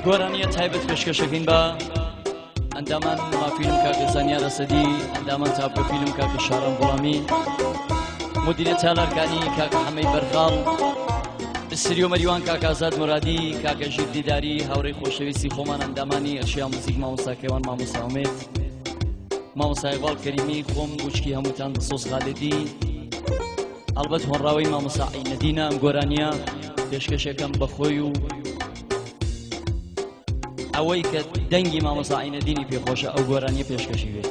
گۆرانیە تایبەت پێشکەشەکەین بە ئەندامان مافیلم کاکە زانیار ئەسەدی، ئەندامان تاپۆفیلم کاکە شاران بوڵامی، مدیرە چالارکانی کاکە حەمەی بەرخاڵ، سریۆ مەریوان کاکە ئازاد مرادی، کاکە ژیر دیداری، هاوڕێی خۆشەویستی خۆمان ئەندامانی ئەرشیا موزیک مامۆستا کەوان مامۆستا ئومێد، مامۆستا ئیقبال کەریمی، خۆم گوچکی هەمووتان سۆس خالێدی، ئەڵبەت هۆنراوەی مامۆستا عینەدینە. ئەم گۆرانیە پێشکەشەکەم بەخۆی و ئەوەی کە دەنگی مامۆستا عینەدینی پێخۆشە ئەو گۆرانیە پێشکەشی بێت.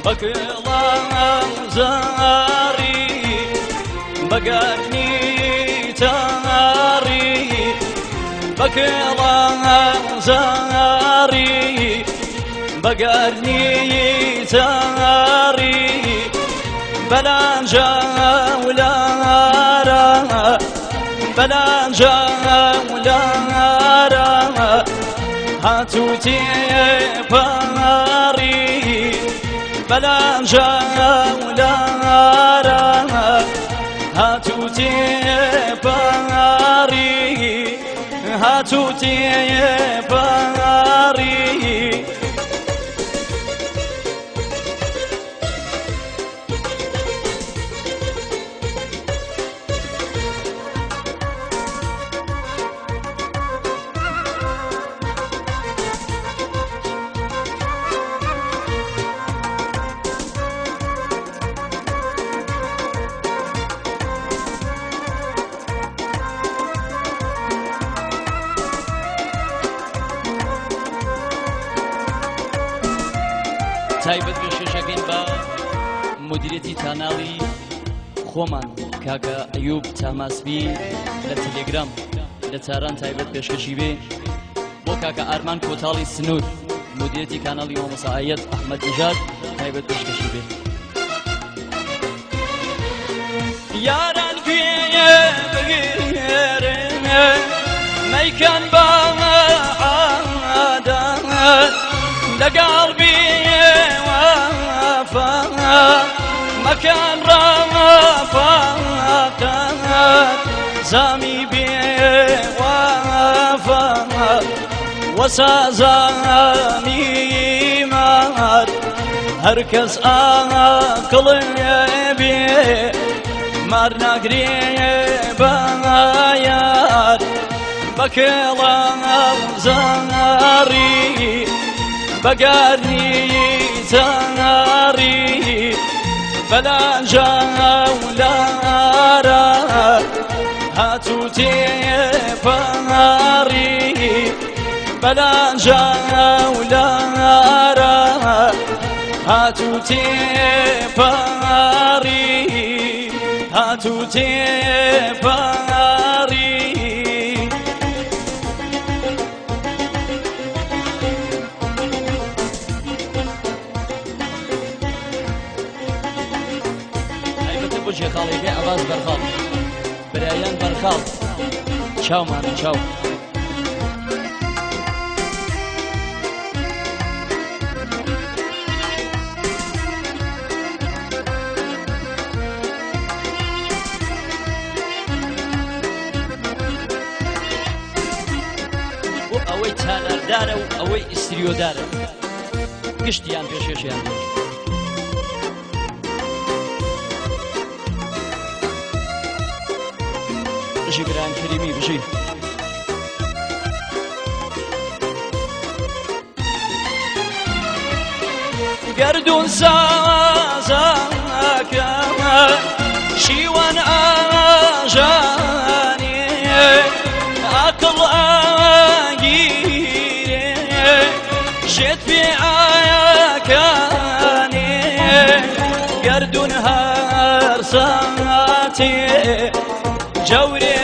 بەکڵان زاری بەگەرنی تاری، بەکڵان زاری بەگەرنی تاری، بەلانجا ولارە بەلانجا ولارە هاتووتێ پاری، بەلانجا ولارە هاتووتێ پاری، هاتووتێ پاری. تایبەت پێشکەشەکەین بە مدیرێتی کاناڵی خۆمان کاکە ئەیوب تاماسبی لە تەلێگرام لە چاران تایبەت پێشکەشی بێ، بۆ کاکە ئارمان کۆتاڵی سنوور مدیرێتی کاناڵی مامۆستا ئایەت ئەحمەد نژاد تایبەت پێشکەشی بێ. یاران گوێ بگێرن مەیکەن بە عادەت لەگەڵ بێوەفا مەکەن ڕەفاقەت زامی بێوەفا وەسا زامی مار هەر کەس ئاقڵێ بێ مار ناگرێ بە یار، بەکڵان زاری بەگەرنی تاری، بەلانجا ولارە هاتووتێ پاری، بەلانجا ولارە هاتووتێ پاری، هاتووتێ پاری. بۆ جێخاڵێکەکەی ئەواز بەرخاڵ برایان بەرخاڵ چاومانە چاو. بۆ ئەوەی چالاردارە و ئەوەی ئیستریۆدارە گشتیان پێشێشیان بێ. بژی برایان کەریمی بژی گەردوون سازەکە شیوان ئاژانی عەقڵ ئاگیرێ ژێت پێ ئاکانی گەردوون هەر ساتێ جەورێ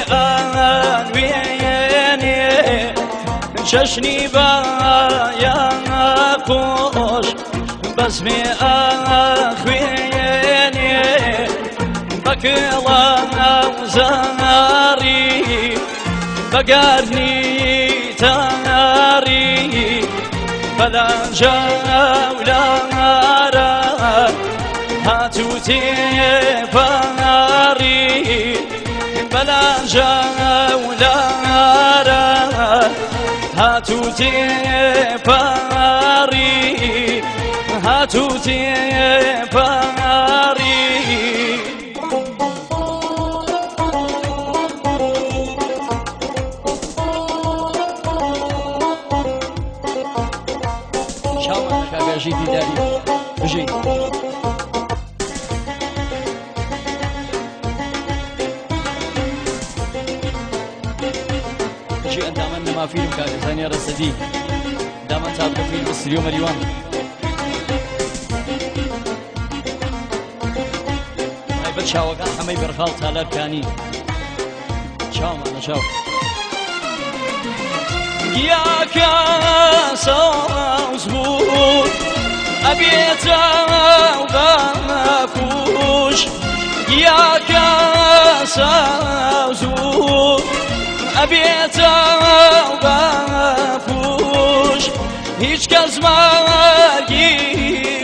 چشنی بایا خوش بزمی آخوینی بکلام زاری بگرنی تاری بلا جولارا هاتو تفاری بلا جولارا هاتو تفاری هاتو تفاری شاوان کاکا ژیتی داری بژی بژی ئەندامەن نەما فیلم کاکە زانیا ڕەسەدی دامەن چاپکە فیلم سریۆ مەریوان تایبەت چاوەکان هەمەی بەرخاڵ تالارکانی چاومانە چاو گیاکە ساز بود ئەبێتە بەفروش گیاکە ساز بود ئەبێتە بەفروش هیچ کەس مەرگی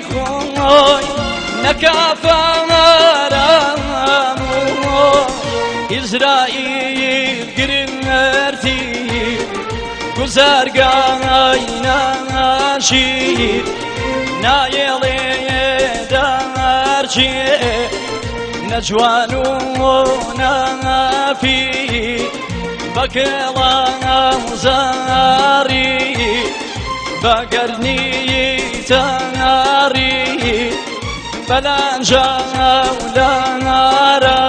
خۆی نەکافەرەموو ئیزرائیل گرنگەرتی گوزارگای ناشید نایڵێ دەرچێ نەجوان و نافی بەکەڵان زاری بەگەرنی تەناری بەلەنجە ولارە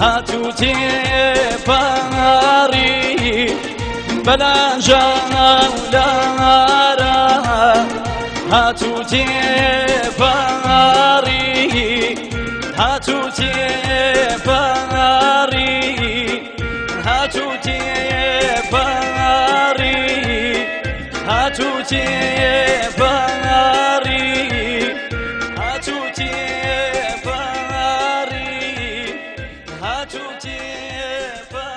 هاتو تێپەڕی بەلەنجە ولارە هاتو تێپەڕی هاتو تێپەڕی هاتو تێپەڕی هاتو تێپەڕی هاتو تێپەڕی هاتو تێپەڕی